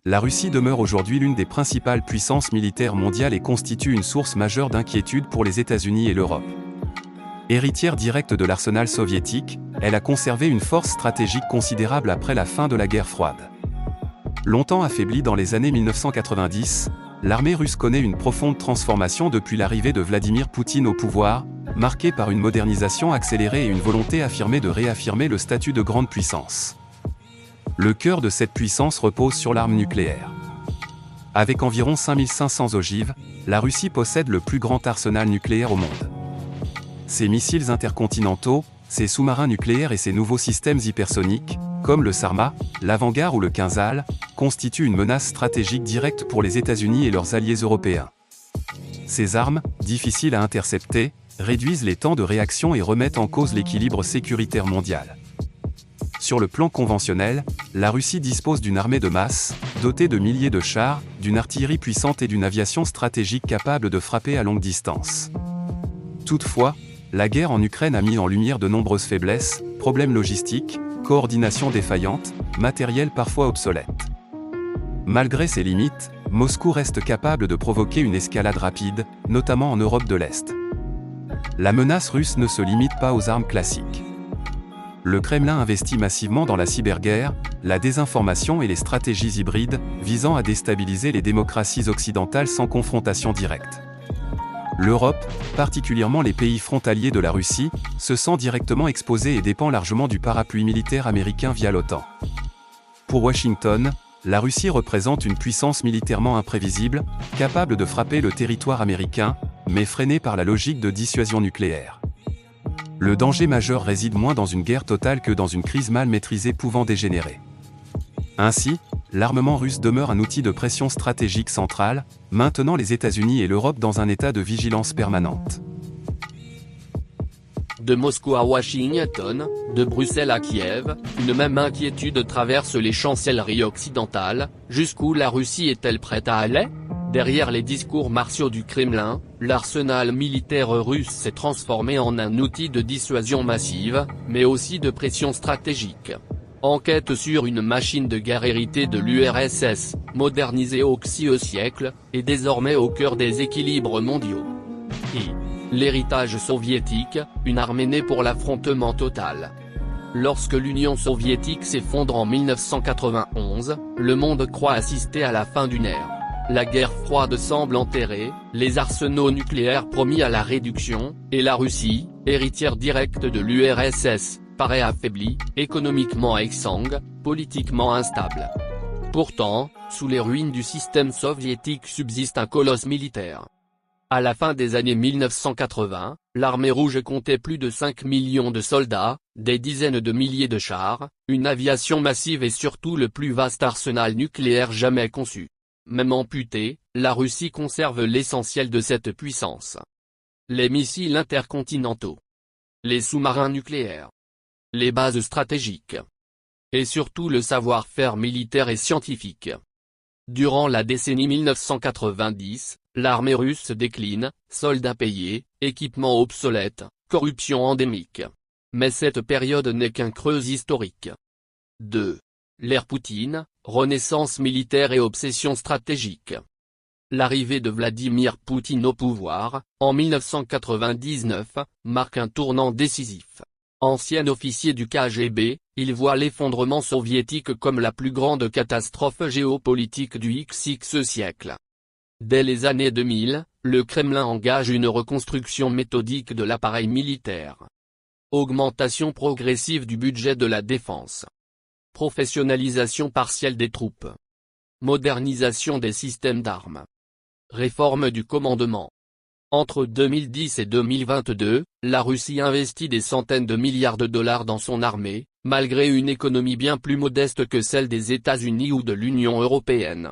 La Russie demeure aujourd'hui l'une des principales puissances militaires mondiales et constitue une source majeure d'inquiétude pour les États-Unis et l'Europe. Héritière directe de l'arsenal soviétique, elle a conservé une force stratégique considérable après la fin de la guerre froide. Longtemps affaiblie dans les années 1990, l'armée russe connaît une profonde transformation depuis l'arrivée de Vladimir Poutine au pouvoir, marquée par une modernisation accélérée et une volonté affirmée de réaffirmer le statut de grande puissance. Le cœur de cette puissance repose sur l'arme nucléaire. Avec environ 5500 ogives, la Russie possède le plus grand arsenal nucléaire au monde. Ses missiles intercontinentaux, ses sous-marins nucléaires et ses nouveaux systèmes hypersoniques, comme le Sarmat, l'Avangard ou le Kinzhal, constituent une menace stratégique directe pour les États-Unis et leurs alliés européens. Ces armes, difficiles à intercepter, réduisent les temps de réaction et remettent en cause l'équilibre sécuritaire mondial. Sur le plan conventionnel, la Russie dispose d'une armée de masse, dotée de milliers de chars, d'une artillerie puissante et d'une aviation stratégique capable de frapper à longue distance. Toutefois, la guerre en Ukraine a mis en lumière de nombreuses faiblesses, problèmes logistiques, coordination défaillante, matériel parfois obsolète. Malgré ces limites, Moscou reste capable de provoquer une escalade rapide, notamment en Europe de l'Est. La menace russe ne se limite pas aux armes classiques. Le Kremlin investit massivement dans la cyberguerre, la désinformation et les stratégies hybrides, visant à déstabiliser les démocraties occidentales sans confrontation directe. L'Europe, particulièrement les pays frontaliers de la Russie, se sent directement exposée et dépend largement du parapluie militaire américain via l'OTAN. Pour Washington, la Russie représente une puissance militairement imprévisible, capable de frapper le territoire américain, mais freinée par la logique de dissuasion nucléaire. Le danger majeur réside moins dans une guerre totale que dans une crise mal maîtrisée pouvant dégénérer. Ainsi, l'armement russe demeure un outil de pression stratégique central, maintenant les États-Unis et l'Europe dans un état de vigilance permanente. De Moscou à Washington, de Bruxelles à Kiev, une même inquiétude traverse les chancelleries occidentales. Jusqu'où la Russie est-elle prête à aller ? Derrière les discours martiaux du Kremlin, l'arsenal militaire russe s'est transformé en un outil de dissuasion massive, mais aussi de pression stratégique. Enquête sur une machine de guerre héritée de l'URSS, modernisée au XIe siècle, et désormais au cœur des équilibres mondiaux. L'héritage soviétique, une armée née pour l'affrontement total. Lorsque l'Union soviétique s'effondre en 1991, le monde croit assister à la fin d'une ère. La guerre froide semble enterrée, les arsenaux nucléaires promis à la réduction, et la Russie, héritière directe de l'URSS, paraît affaiblie, économiquement exsangue, politiquement instable. Pourtant, sous les ruines du système soviétique subsiste un colosse militaire. À la fin des années 1980, l'armée rouge comptait plus de 5 millions de soldats, des dizaines de milliers de chars, une aviation massive et surtout le plus vaste arsenal nucléaire jamais conçu. Même amputée, la Russie conserve l'essentiel de cette puissance. Les missiles intercontinentaux. Les sous-marins nucléaires. Les bases stratégiques. Et surtout le savoir-faire militaire et scientifique. Durant la décennie 1990, l'armée russe décline, soldats payés, équipements obsolètes, corruption endémique. Mais cette période n'est qu'un creux historique. 2. L'ère Poutine, renaissance militaire et obsession stratégique. L'arrivée de Vladimir Poutine au pouvoir, en 1999, marque un tournant décisif. Ancien officier du KGB, il voit l'effondrement soviétique comme la plus grande catastrophe géopolitique du XX siècle. Dès les années 2000, le Kremlin engage une reconstruction méthodique de l'appareil militaire. Augmentation progressive du budget de la défense. Professionnalisation partielle des troupes. Modernisation des systèmes d'armes. Réforme du commandement. Entre 2010 et 2022, la Russie investit des centaines de milliards de dollars dans son armée, malgré une économie bien plus modeste que celle des États-Unis ou de l'Union européenne.